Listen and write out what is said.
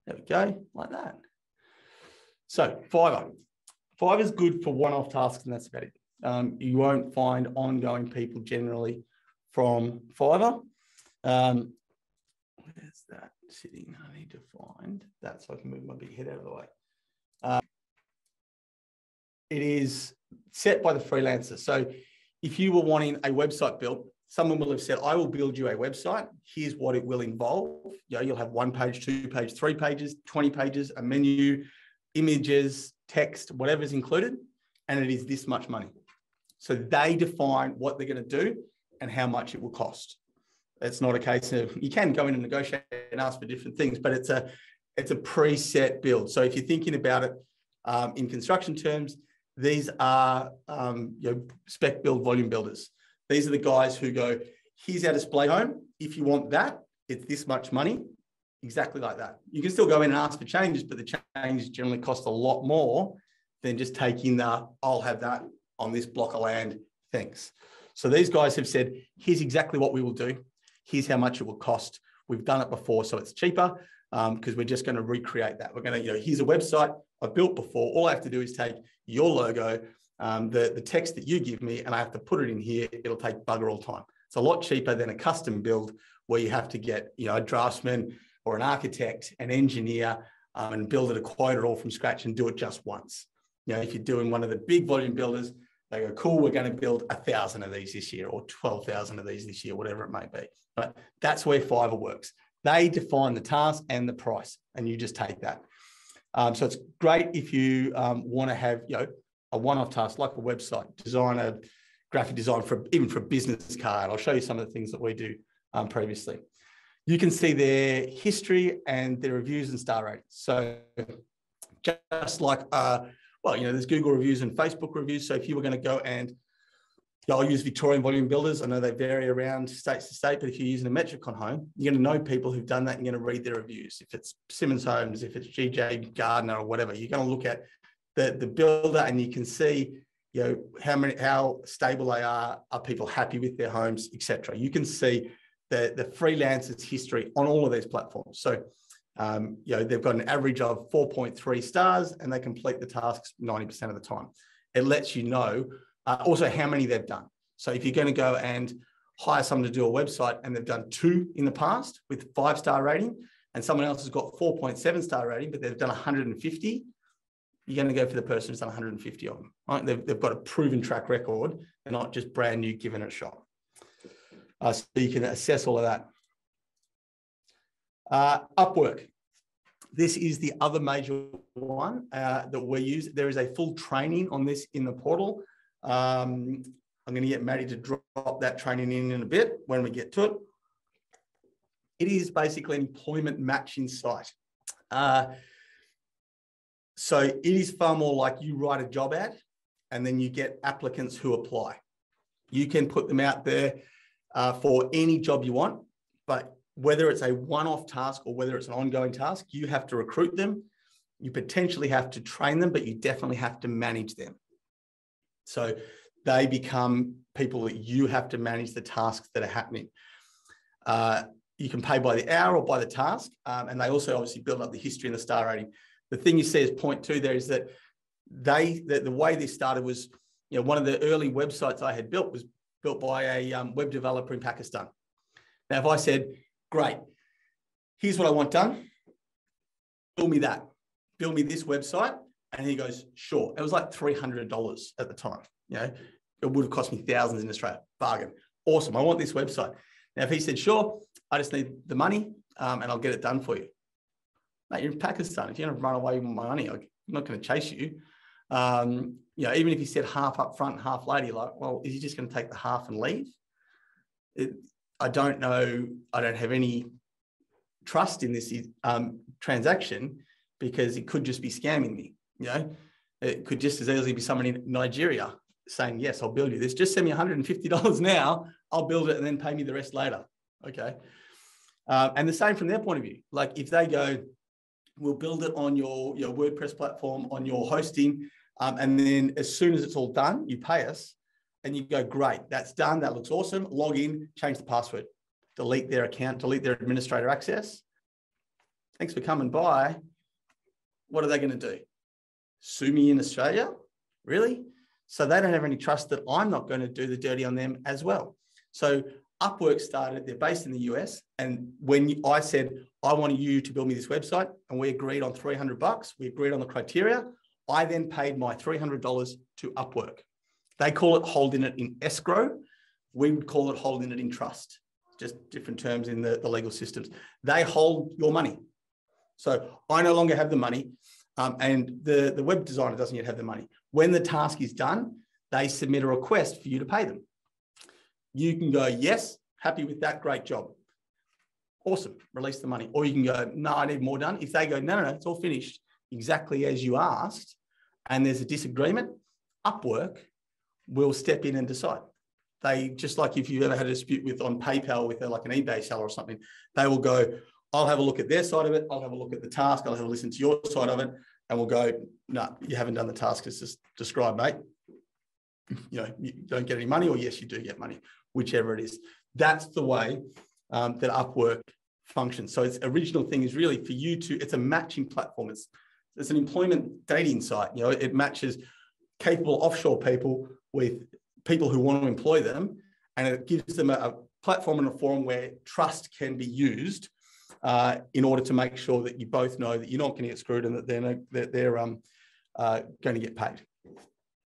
There we go, like that. So Fiverr. Fiverr is good for one-off tasks, and that's about it. You won't find ongoing people generally from Fiverr. Where's that sitting? I need to find that so I can move my big head out of the way. It is set by the freelancer. So if you were wanting a website built, someone will have said, I will build you a website. Here's what it will involve. You know, you'll have 1 page, 2 pages, 3 pages, 20 pages, a menu, images, text, whatever's included. And it is this much money. So they define what they're going to do and how much it will cost. It's not a case of, you can go in and negotiate and ask for different things, but it's a preset build. So if you're thinking about it in construction terms, these are spec build volume builders. These are the guys who go, here's our display home. If you want that, it's this much money, exactly like that. You can still go in and ask for changes, but the changes generally cost a lot more than just taking the, I'll have that on this block of land, thanks. So these guys have said, here's exactly what we will do. Here's how much it will cost. We've done it before, so it's cheaper because we're just going to recreate that. We're going to, here's a website I've built before. All I have to do is take your logo, the text that you give me, and I have to put it in here. It'll take bugger all time. It's a lot cheaper than a custom build where you have to get, a draftsman or an architect, an engineer, and build it, quote it all from scratch and do it just once. If you're doing one of the big volume builders, they go, cool, we're going to build 1,000 of these this year or 12,000 of these this year, whatever it may be. But that's where Fiverr works. They define the task and the price, and you just take that. So it's great if you want to have, a one-off task like a website, design a graphic design even for a business card. I'll show you some of the things that we do previously. You can see their history and their reviews and star ratings. So just like, there's Google reviews and Facebook reviews. So if you were going to go and, I'll use Victorian volume builders. I know they vary around states to state, but if you're using a Metricon home, you're going to know people who've done that and you're going to read their reviews. If it's Simmons Homes, if it's GJ Gardner or whatever, you're going to look at the builder and you can see, how stable they are people happy with their homes, etc. You can see the freelancers' history on all of these platforms. So, they've got an average of 4.3 stars and they complete the tasks 90% of the time. It lets you know also how many they've done. So if you're going to go and hire someone to do a website and they've done 2 in the past with 5-star rating and someone else has got 4.7 star rating, but they've done 150, you're going to go for the person who's done 150 of them. Right? They've got a proven track record. They're not just brand new, given it a shot. So you can assess all of that. Upwork. This is the other major one that we use. There is a full training on this in the portal. I'm going to get Maddie to drop that training in a bit when we get to it. It is basically an employment matching site. So it is far more like you write a job ad and then you get applicants who apply. You can put them out there for any job you want, but whether it's a one-off task or whether it's an ongoing task, you have to recruit them. You potentially have to train them, but you definitely have to manage them. So they become people that you have to manage the tasks that are happening. You can pay by the hour or by the task, and they also obviously build up the history and the star rating. The thing you see as point 2 there is that the way this started was, one of the early websites I had built was built by a web developer in Pakistan. Now, if I said, great, here's what I want done, build me that, build me this website, and he goes, sure. It was like $300 at the time. It would have cost me thousands in Australia. Bargain. Awesome. I want this website. Now, if he said, sure, I just need the money and I'll get it done for you. Mate, you're in Pakistan. If you're going to run away with my money, I'm not going to chase you. Even if he said half up front, half later, you're like, well, is he just going to take the half and leave? I don't know. I don't have any trust in this transaction because it could just be scamming me. It could just as easily be someone in Nigeria saying, yes, I'll build you this. Just send me $150 now. I'll build it and then pay me the rest later. Okay. And the same from their point of view. Like if they go, we'll build it on your WordPress platform, on your hosting. And then as soon as it's all done, you pay us and you go, great, that's done. That looks awesome. Log in, change the password, delete their account, delete their administrator access. thanks for coming by. What are they going to do? Sue me in Australia? Really? So they don't have any trust that I'm not going to do the dirty on them as well. So Upwork started, they're based in the US. And when I said, I want you to build me this website, and we agreed on $300, we agreed on the criteria, I then paid my $300 to Upwork. They call it holding it in escrow. We would call it holding it in trust, just different terms in the legal systems. They hold your money. So I no longer have the money, and the web designer doesn't yet have the money. When the task is done, they submit a request for you to pay them. You can go, yes, happy with that, great job. Awesome, release the money. Or you can go, no, I need more done. If they go, no, it's all finished exactly as you asked, and there's a disagreement, Upwork will step in and decide. They, just like if you've ever had a dispute with on PayPal with like an eBay seller or something, they will go, I'll have a look at their side of it. I'll have a look at the task. I'll have a listen to your side of it. And we'll go, no, you haven't done the task as just described, mate. You know, you don't get any money, or yes, you do get money, whichever it is. That's the way that Upwork functions. So its original thing is really for you to, it's a matching platform. It's an employment dating site. You know, it matches capable offshore people with people who want to employ them. And it gives them a platform and a forum where trust can be used in order to make sure that you both know that you're not going to get screwed and that they're going to get paid.